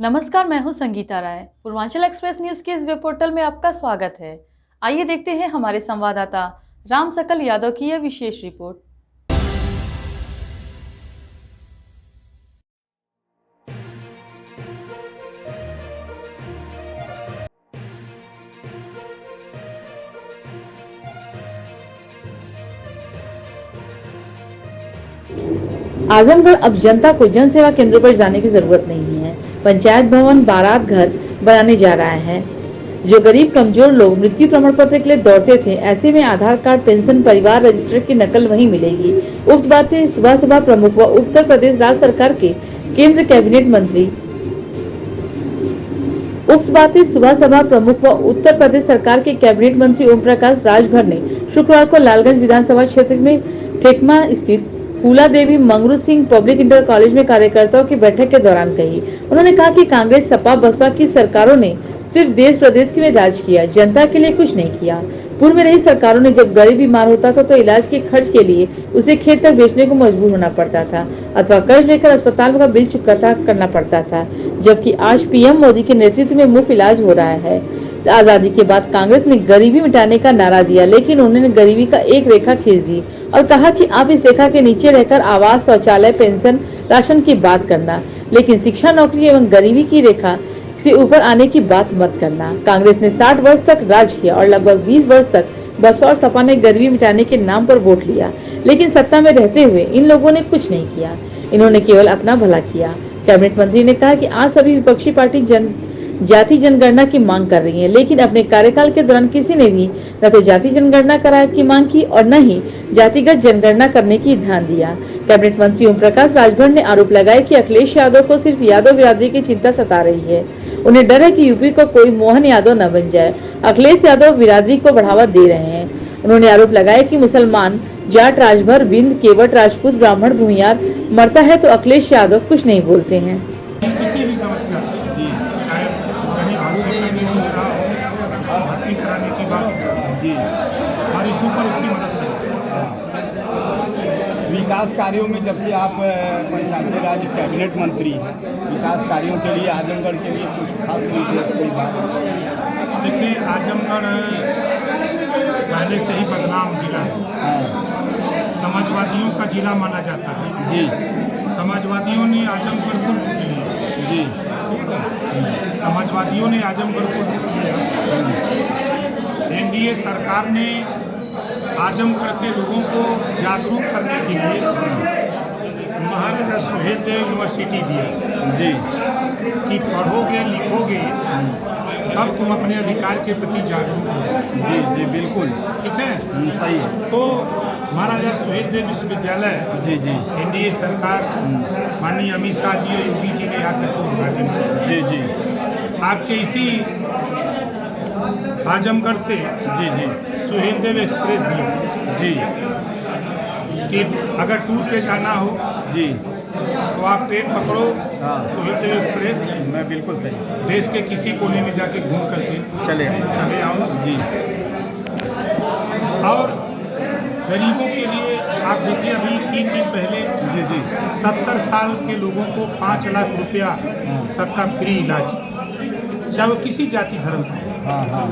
नमस्कार, मैं हूं संगीता राय। पूर्वांचल एक्सप्रेस न्यूज के इस वेब पोर्टल में आपका स्वागत है। आइए देखते हैं हमारे संवाददाता राम सकल यादव की यह विशेष रिपोर्ट। आजमगढ़ अब जनता को जन सेवा केंद्र पर जाने की जरूरत नहीं है। पंचायत भवन बारात घर बनाने जा रहा है। जो गरीब कमजोर लोग मृत्यु प्रमाण पत्र के लिए दौड़ते थे, ऐसे में आधार कार्ड, पेंशन, परिवार रजिस्टर की नकल वहीं मिलेगी। उक्त बातें सुबह सभा प्रमुख व उत्तर प्रदेश राज्य सरकार के केंद्र कैबिनेट मंत्री उत्तर प्रदेश सरकार के कैबिनेट मंत्री ओम प्रकाश राजभर ने शुक्रवार को लालगंज विधानसभा क्षेत्र में ठेकमा स्थित Phula Devi Mangru Singh public inter college में कार्यकर्ताओं की बैठक के दौरान कही। उन्होंने कहा कि कांग्रेस, सपा, बसपा की सरकारों ने सिर्फ देश प्रदेश में राज किया, जनता के लिए कुछ नहीं किया। पूर्व में रही सरकारों ने जब गरीब बीमार होता था तो इलाज के खर्च के लिए उसे खेत तक बेचने को मजबूर होना पड़ता था अथवा कर्ज लेकर अस्पताल का बिल चुकता करना पड़ता था, जबकि आज पीएम मोदी के नेतृत्व में मुफ्त इलाज हो रहा है। आजादी के बाद कांग्रेस ने गरीबी मिटाने का नारा दिया, लेकिन उन्होंने गरीबी का एक रेखा खींच दी और कहा कि आप इस रेखा के नीचे रहकर आवास, शौचालय, पेंशन, राशन की बात करना, लेकिन शिक्षा, नौकरी एवं गरीबी की रेखा से ऊपर आने की बात मत करना। कांग्रेस ने 60 वर्ष तक राज किया और लगभग 20 वर्ष तक बसपा और सपा ने गरीबी मिटाने के नाम पर वोट लिया, लेकिन सत्ता में रहते हुए इन लोगों ने कुछ नहीं किया। इन्होंने केवल अपना भला किया। कैबिनेट मंत्री ने कहा कि आज सभी विपक्षी पार्टी जाति जनगणना की मांग कर रही है, लेकिन अपने कार्यकाल के दौरान किसी ने भी न तो जाति जनगणना कराने की मांग की और न ही जातिगत जनगणना करने की ध्यान दिया। कैबिनेट मंत्री ओम प्रकाश राजभर ने आरोप लगाया कि अखिलेश यादव को सिर्फ यादव बिरादरी की चिंता सता रही है। उन्हें डर है कि यूपी को कोई मोहन यादव न बन जाए। अखिलेश यादव बिरादरी को बढ़ावा दे रहे हैं। उन्होंने आरोप लगाया कि मुसलमान, जाट, राजभर, बिंद, केवट, राजपूत, ब्राह्मण, भूमियार मरता है तो अखिलेश यादव कुछ नहीं बोलते हैं। किसी भी समस्या से, चाहे कहीं हॉस्पिटल में कुछ रहा हो, उसको भर्ती कराने की बात जी, हर इशू पर उसकी मदद करें। विकास कार्यों में जब से आप पंचायती राज कैबिनेट मंत्री हैं, विकास कार्यों के लिए आजमगढ़ के लिए कुछ खास कोई बात? देखिए, आजमगढ़ पहले से ही बदनाम जिला है। समाजवादियों का जिला माना जाता है जी। समाजवादियों ने आजमगढ़ को लूट लिया जी। समाजवादियों ने आजमगढ़ को लूट लिया। एनडीए सरकार ने आजमगढ़ के लोगों को जागरूक करने के लिए महाराजा सुहेलदेव यूनिवर्सिटी दिया जी कि पढ़ोगे लिखोगे तब तुम अपने अधिकार के प्रति जागरूक हो। जी जी बिल्कुल ठीक है, सही है। तो महाराजा सुहेलदेव विश्वविद्यालय जी जी एनडीए सरकार माननीय अमित शाह जी और योगी जी ने आकर के उद्घाटन किया। जी जी आपके इसी आजमगढ़ से जी जी सुहेलदेव एक्सप्रेस दिया जी कि अगर टूर पे जाना हो जी तो आप ट्रेन पकड़ो, हाँ। सुहेलदेव एक्सप्रेस मैं बिल्कुल सही, देश के किसी कोने में जाके घूम करके चले आओ जी। और गरीबों के लिए आप देखिए, अभी 3 दिन पहले जी जी 70 साल के लोगों को 5 लाख रुपया तक का फ्री इलाज, चाहे वो किसी जाति धर्म का। हाँ हाँ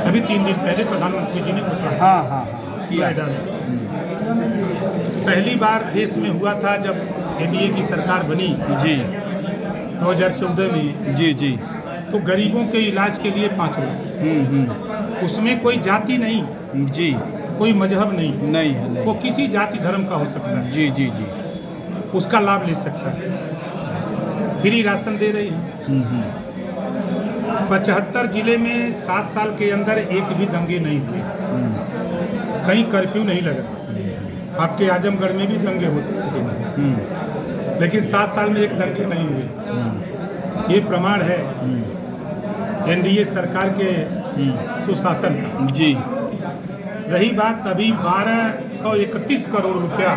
अभी 3 दिन पहले प्रधानमंत्री जी ने घोषणा हाँ हाँ किया डाले। पहली बार देश में हुआ था जब एनडीए की सरकार बनी जी 2014 में जी जी तो गरीबों के इलाज के लिए 5 लाख। उसमें कोई जाति नहीं जी, कोई मजहब नहीं नहीं वो किसी जाति धर्म का हो सकता है, जी जी जी उसका लाभ ले सकता है। फ्री राशन दे रही है। 75 जिले में 7 साल के अंदर एक भी दंगे नहीं हुए, कहीं कर्फ्यू नहीं लगा। आपके आजमगढ़ में भी दंगे होते थे, लेकिन 7 साल में एक दंगे नहीं हुए। ये प्रमाण है एनडीए सरकार के सुशासन का। जी। रही बात अभी 1231 करोड़ रुपया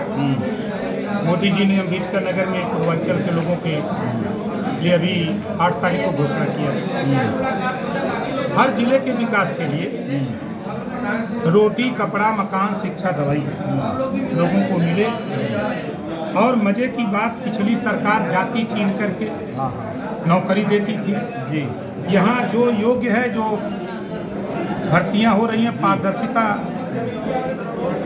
मोदी जी ने अम्बेडकर नगर में पूर्वांचल के लोगों के लिए अभी 8 तारीख को घोषणा किया। हर जिले के विकास के लिए रोटी, कपड़ा, मकान, शिक्षा, दवाई लोगों को मिले। और मजे की बात, पिछली सरकार जाति छीन करके नौकरी देती थी। जी यहाँ जो योग्य है, जो भर्तियां हो रही हैं, पारदर्शिता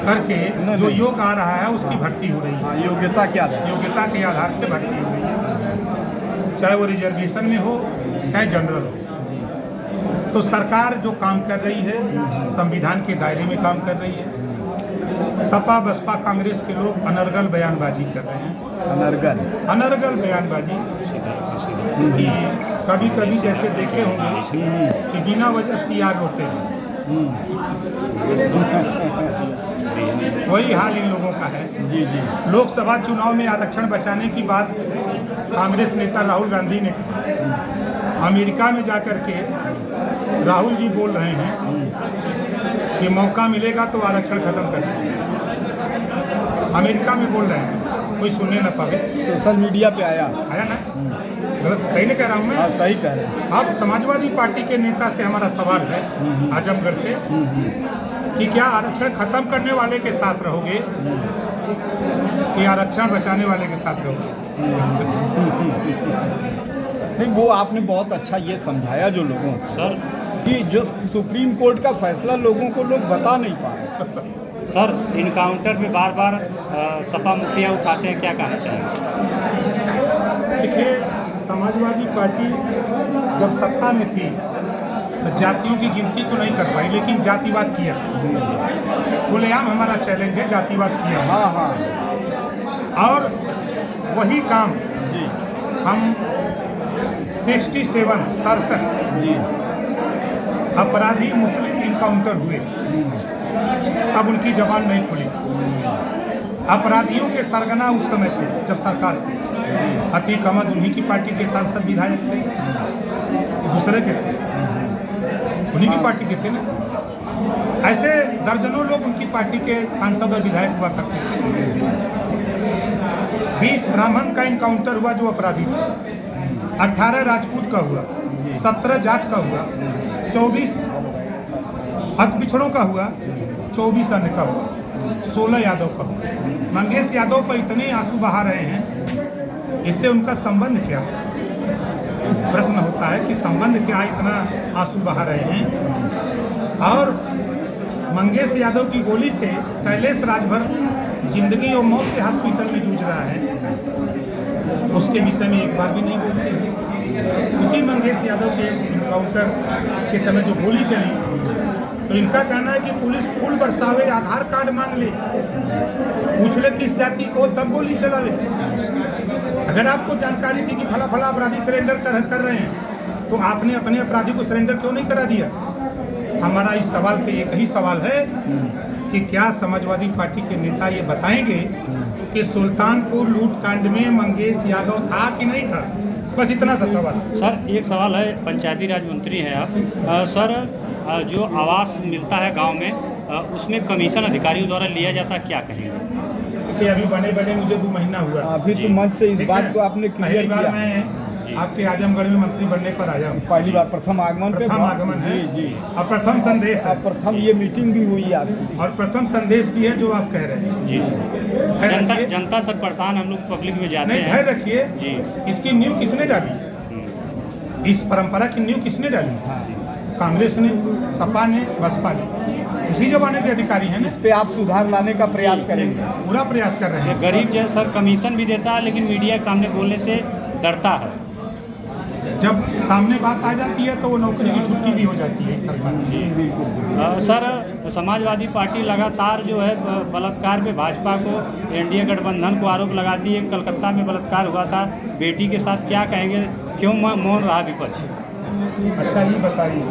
करके जो योग आ रहा है उसकी भर्ती हो रही है। हाँ, योग्यता क्या है? योग्यता के आधार पर भर्ती हो रही है, चाहे वो रिजर्वेशन में हो चाहे जनरल हो। तो सरकार जो काम कर रही है संविधान के दायरे में काम कर रही है। सपा बसपा कांग्रेस के लोग अनर्गल बयानबाजी कर रहे हैं, अनर्गल बयानबाजी कि कभी कभी जैसे देखे होंगे कि बिना वजह सियार होते हैं, वही हाल इन लोगों का है। जी जी लोकसभा चुनाव में आरक्षण बचाने की बात कांग्रेस नेता राहुल गांधी ने कहा। अमेरिका में जाकर के राहुल जी बोल रहे हैं कि मौका मिलेगा तो आरक्षण खत्म कर देंगे। अमेरिका में बोल रहे हैं, कोई सुनने न पावे। सोशल मीडिया पे आया ना? गलत सही नहीं कह रहा हूँ मैं? हाँ, सही कह रहे हैं। अब समाजवादी पार्टी के नेता से हमारा सवाल है आजमगढ़ से कि क्या आरक्षण खत्म करने वाले के साथ रहोगे कि आरक्षण बचाने वाले के साथ रहोगे? नहीं, वो आपने बहुत अच्छा ये समझाया जो लोगों को सर कि जो सुप्रीम कोर्ट का फैसला लोगों को लोग बता नहीं पा रहे। सर इनकाउंटर पे बार बार सपा मुखिया उठाते हैं, क्या कहना चाहेंगे? देखिए, समाजवादी पार्टी जब सत्ता में थी तो जातियों की गिनती तो नहीं कर पाई, लेकिन जातिवाद किया। खुलेआम हमारा चैलेंज है, जातिवाद किया। हाँ हाँ और वही काम जी हम 67 जी अपराधी मुस्लिम इनकाउंटर हुए, अब उनकी जबान नहीं खुली। अपराधियों के सरगना उस समय थे जब सरकार थी। अतीक अहमद उन्हीं की पार्टी के सांसद विधायक थे, दूसरे के थे, उन्हीं की पार्टी के थे ना। ऐसे दर्जनों लोग उनकी पार्टी के सांसद और विधायक हुआ करते थे। 20 ब्राह्मण का इनकाउंटर हुआ जो अपराधी थे, 18 राजपूत का हुआ, 17 जाट का हुआ, 24 हत पिछड़ों का हुआ, 24 अन्य का हुआ, 16 यादव का हुआ। मंगेश यादव पर इतने आंसू बहा रहे हैं, इससे उनका संबंध क्या? प्रश्न होता है कि संबंध क्या, इतना आंसू बहा रहे हैं। और मंगेश यादव की गोली से शैलेश राजभर जिंदगी और मौत से हॉस्पिटल में जूझ रहा है, उसके विषय में एक बार भी नहीं बोलते हैं। उसी मंगेश यादव के इनकाउंटर के समय जो गोली चली, तो इनका कहना है कि पुलिस फूल बरसावे, आधार कार्ड मांग ले, पूछ ले किस जाति को, तब गोली चलावे। अगर आपको जानकारी थी कि फला फला अपराधी सरेंडर कर रहे हैं, तो आपने अपने अपराधी को सरेंडर क्यों नहीं करा दिया? हमारा इस सवाल पे एक ही सवाल है कि क्या समाजवादी पार्टी के नेता ये बताएंगे कि सुल्तानपुर लूटकांड में मंगेश यादव था कि नहीं था? बस इतना सा सवाल। सर एक सवाल है, पंचायती राज मंत्री हैं आप। सर जो आवास मिलता है गांव में, उसमें कमीशन अधिकारियों द्वारा लिया जाता है, क्या कहेंगे? कि अभी बने मुझे 2 महीना हुआ। अभी तो मंच से इस बात को आपने क्लियर पहली बार किया। मैं आपके आजमगढ़ में मंत्री बनने पर आया हूँ। पहली बार प्रथम आगमन पे प्रथम आगमन है जी जी। और प्रथम संदेश है, अब प्रथम ये मीटिंग भी हुई है आपकी, और प्रथम संदेश भी है जो आप कह रहे हैं। जी धैर्य जनता रखिए। जनता सर परेशान, हम लोग पब्लिक में जाते नहीं, हैं। धैर्य रखिए। जी इसकी नींव किसने डाली? इस परंपरा की नींव किसने डाली? हाँ। कांग्रेस ने, सपा ने, बसपा ने। उसी जमाने के अधिकारी हैं ना। इस पे आप सुधार लाने का प्रयास करेंगे? पूरा प्रयास कर रहे ये हैं। गरीब जन सर कमीशन भी देता है, लेकिन मीडिया के सामने बोलने से डरता है। जब सामने बात आ जाती है तो वो नौकरी की छुट्टी भी हो जाती है इस सरकार में। जी बिल्कुल। सर समाजवादी पार्टी लगातार जो है बलात्कार पे भाजपा को, एनडीए गठबंधन को आरोप लगाती है। कलकत्ता में बलात्कार हुआ था बेटी के साथ, क्या कहेंगे, क्यों मौन रहा विपक्ष? अच्छा ये बताइए,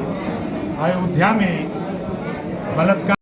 अयोध्या में बलात्कार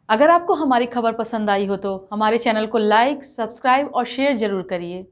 अगर आपको हमारी खबर पसंद आई हो तो हमारे चैनल को लाइक, सब्सक्राइब और शेयर जरूर करिए।